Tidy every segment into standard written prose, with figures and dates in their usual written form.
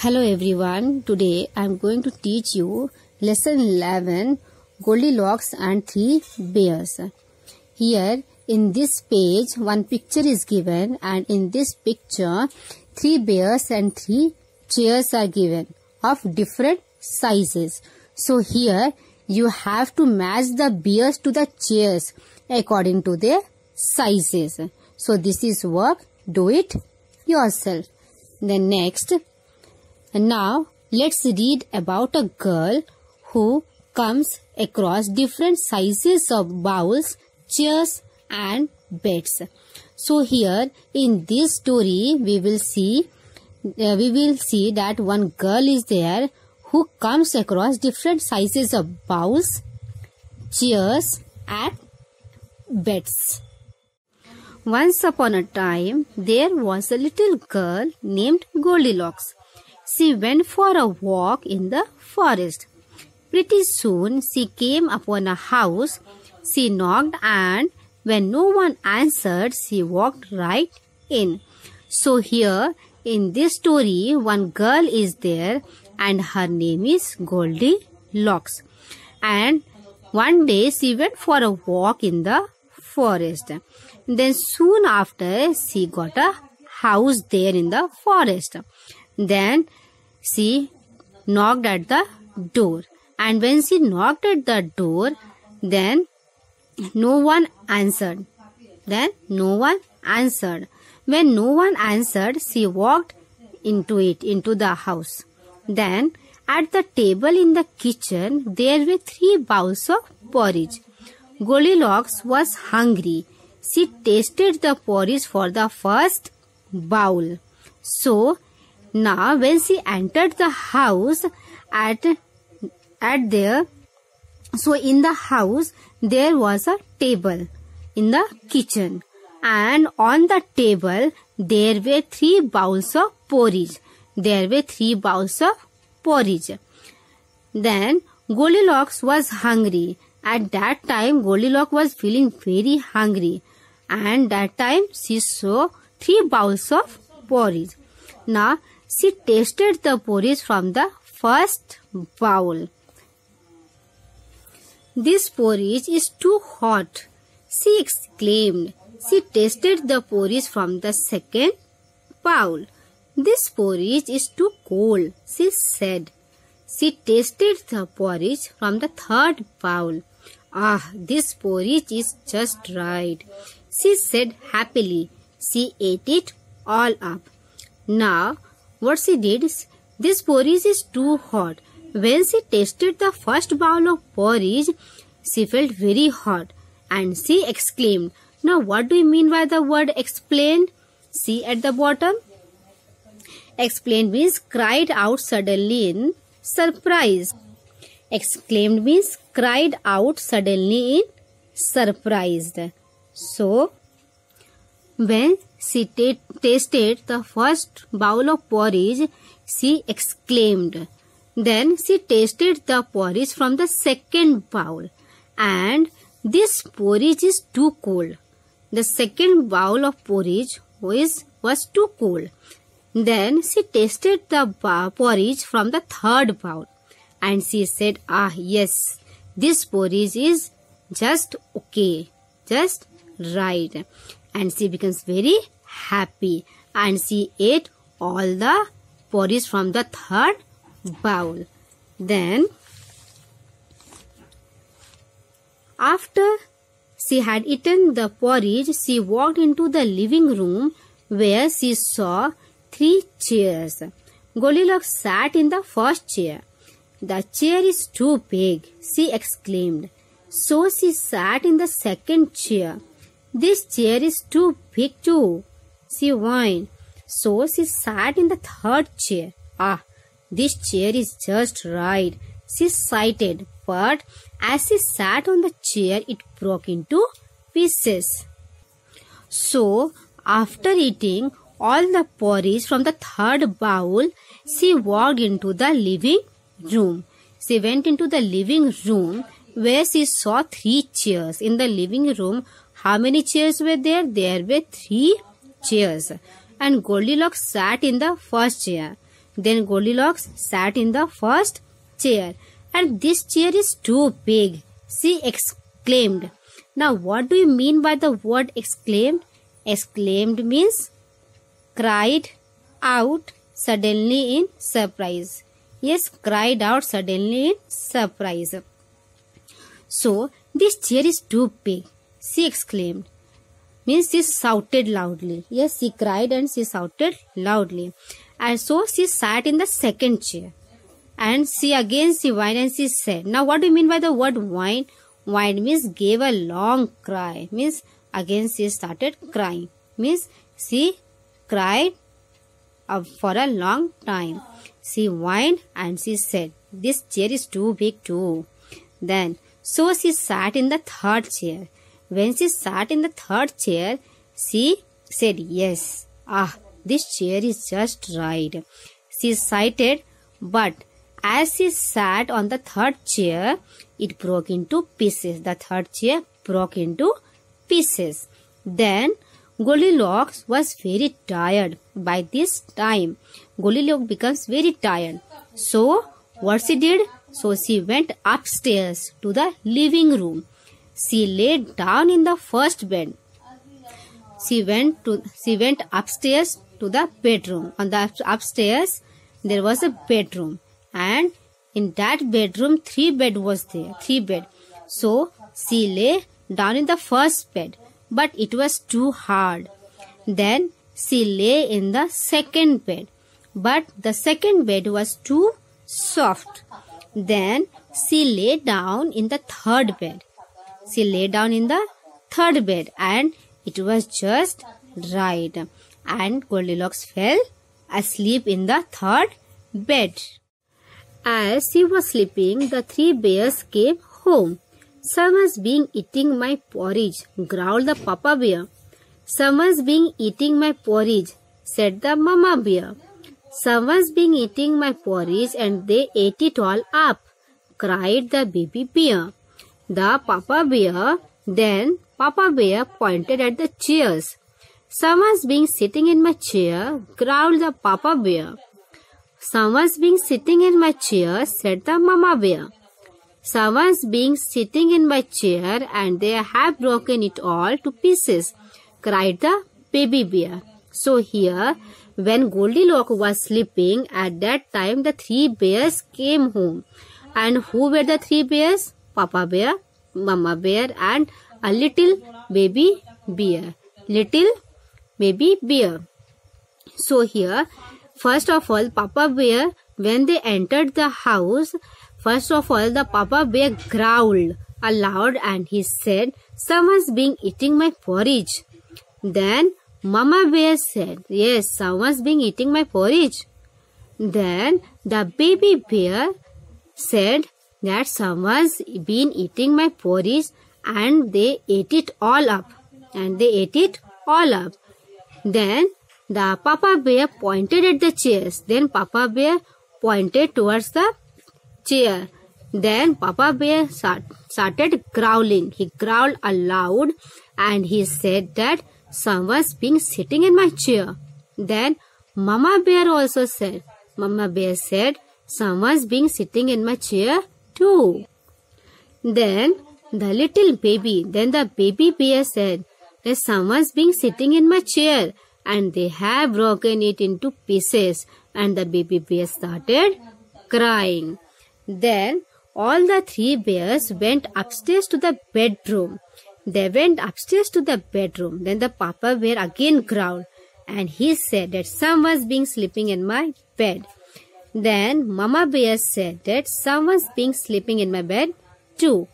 Hello everyone, today I am going to teach you lesson 11 Goldilocks and 3 Bears. Here in this page one picture is given, and in this picture 3 bears and 3 chairs are given of different sizes. So here you have to match the bears to the chairs according to their sizes. So this is work, do it yourself. Then next, now let's read about a girl who comes across different sizes of bowls, chairs and beds. So here in this story we will see that one girl is there who comes across different sizes of bowls, chairs and beds. Once upon a time there was a little girl named Goldilocks. She went for a walk in the forest. Pretty soon she came upon a house. She knocked, and when no one answered, she walked right in. So here in this story one girl is there and her name is Goldilocks. And one day she went for a walk in the forest. Then soon after she got a house there in the forest. Then she knocked at the door, and when she knocked at the door, then no one answered. When no one answered, she walked into the house. Then at the table in the kitchen there were 3 bowls of porridge. Goldilocks was hungry. She tasted the porridge for the first bowl. So now when she entered the house, in the house there was a table in the kitchen, and on the table there were 3 bowls of porridge. Then Goldilocks was hungry. At that time Goldilocks was feeling very hungry, and that time she saw 3 bowls of porridge. Now she tasted the porridge from the first bowl. "This porridge is too hot," she exclaimed. She tasted the porridge from the second bowl. "This porridge is too cold," she said. She tasted the porridge from the third bowl. "Ah, this porridge is just right," she said happily. She ate it all up. Now what she did is, this porridge is too hot. When she tasted the first bowl of porridge, she felt very hot, and she exclaimed. Now what do you mean by the word explained? See at the bottom. Explained means cried out suddenly in surprise. Exclaimed means cried out suddenly in surprised. So when she tasted the first bowl of porridge, she exclaimed. Then she tasted the porridge from the second bowl, and this porridge is too cold. The second bowl of porridge was too cold. Then she tasted the porridge from the third bowl, and she said, "Ah, yes, this porridge is just okay, just right." And she becomes very happy, and she ate all the porridge from the third bowl. Then after she had eaten the porridge, she walked into the living room where she saw 3 chairs. Goldilocks sat in the first chair. "The chair is too big," she exclaimed. So she sat in the second chair. "This chair is too big too," she whined. So she sat in the third chair. "Ah, this chair is just right," she sighed. But as she sat on the chair, it broke into pieces. So after eating all the porridge from the third bowl, she walked into the living room. She went into the living room where she saw 3 chairs. In the living room, how many chairs were there? There were 3 chairs. And Goldilocks sat in the first chair. Then Goldilocks sat in the first chair. And this chair is too big, she exclaimed. Now what do you mean by the word exclaimed? Exclaimed means cried out suddenly in surprise. Yes, cried out suddenly in surprise. So, this chair is too big, she exclaimed. Means she shouted loudly. Yes, she cried and she shouted loudly. And so she sat in the second chair. And she whined and she said. Now what do you mean by the word whine? Whine means gave a long cry. Means again she started crying. Means she cried for a long time. She whined and she said, this chair is too big too. Then, so she sat in the third chair. When she sat in the third chair, she said, yes, this chair is just right. She sighed, but as she sat on the third chair, it broke into pieces. The third chair broke into pieces. Then Goldilocks was very tired. By this time, Goldilocks becomes very tired. So, what she did? So, she went upstairs to the living room. She lay down in the first bed. She went upstairs to the bedroom. On the upstairs, there was a bedroom. And in that bedroom, 3 beds was there. 3 beds. So, she lay down in the first bed. But it was too hard. Then she lay in the second bed. But the second bed was too soft. Then she lay down in the third bed. She lay down in the third bed and it was just right. And Goldilocks fell asleep in the third bed. As she was sleeping, the 3 bears came home. Someone's been eating my porridge, growled the Papa Bear. Someone's been eating my porridge, said the Mama Bear. Someone's been eating my porridge and they ate it all up, cried the Baby Bear. The Papa Bear, then Papa Bear pointed at the chairs. Someone's been sitting in my chair, growled the Papa Bear. Someone's been sitting in my chair, said the Mama Bear. Someone's been sitting in my chair and they have broken it all to pieces, cried the Baby Bear. So here, when Goldilocks was sleeping, at that time the 3 bears came home. And who were the 3 bears? Papa Bear, Mama Bear and a little baby bear. Little baby bear. So here, first of all, Papa Bear, when they entered the house, first of all, the Papa Bear growled aloud and he said, someone's been eating my porridge. Then Mama Bear said, yes, someone's been eating my porridge. Then the baby bear said that someone's been eating my porridge and they ate it all up. Then the Papa Bear pointed at the chairs. Then Papa Bear pointed towards the chair. Then Papa Bear started growling. He growled aloud and he said that someone's been sitting in my chair. Then Mama Bear also said, someone's been sitting in my chair too. Then the baby bear said that someone's been sitting in my chair and they have broken it into pieces. And the baby bear started crying. Then all the 3 bears went upstairs to the bedroom. Then the Papa Bear again growled and he said that someone's been sleeping in my bed. Then Mama Bear said that someone's been sleeping in my bed too.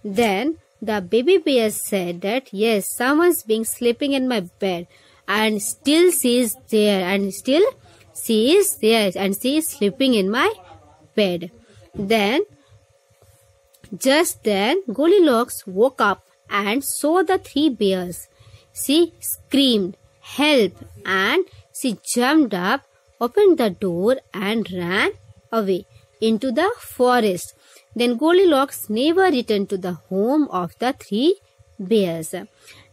Then the baby bear said that yes, someone's been sleeping in my bed and still she is there and she is sleeping in my bed. Then just then Goldilocks woke up and saw the 3 bears. She screamed, help, and she jumped up, opened the door and ran away into the forest. Then Goldilocks never returned to the home of the 3 bears.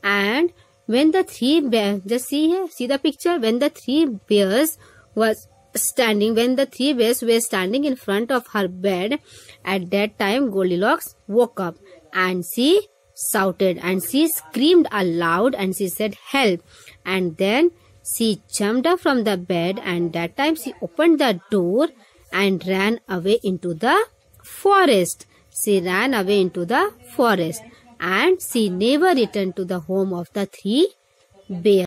And when the 3 bears, just see here, see the picture, when the 3 bears was when the three bears were standing in front of her bed. At that time Goldilocks woke up and she shouted and she screamed aloud and she said, "Help!" And then she jumped up from the bed, and that time she opened the door and ran away into the forest. She ran away into the forest and she never returned to the home of the three bears.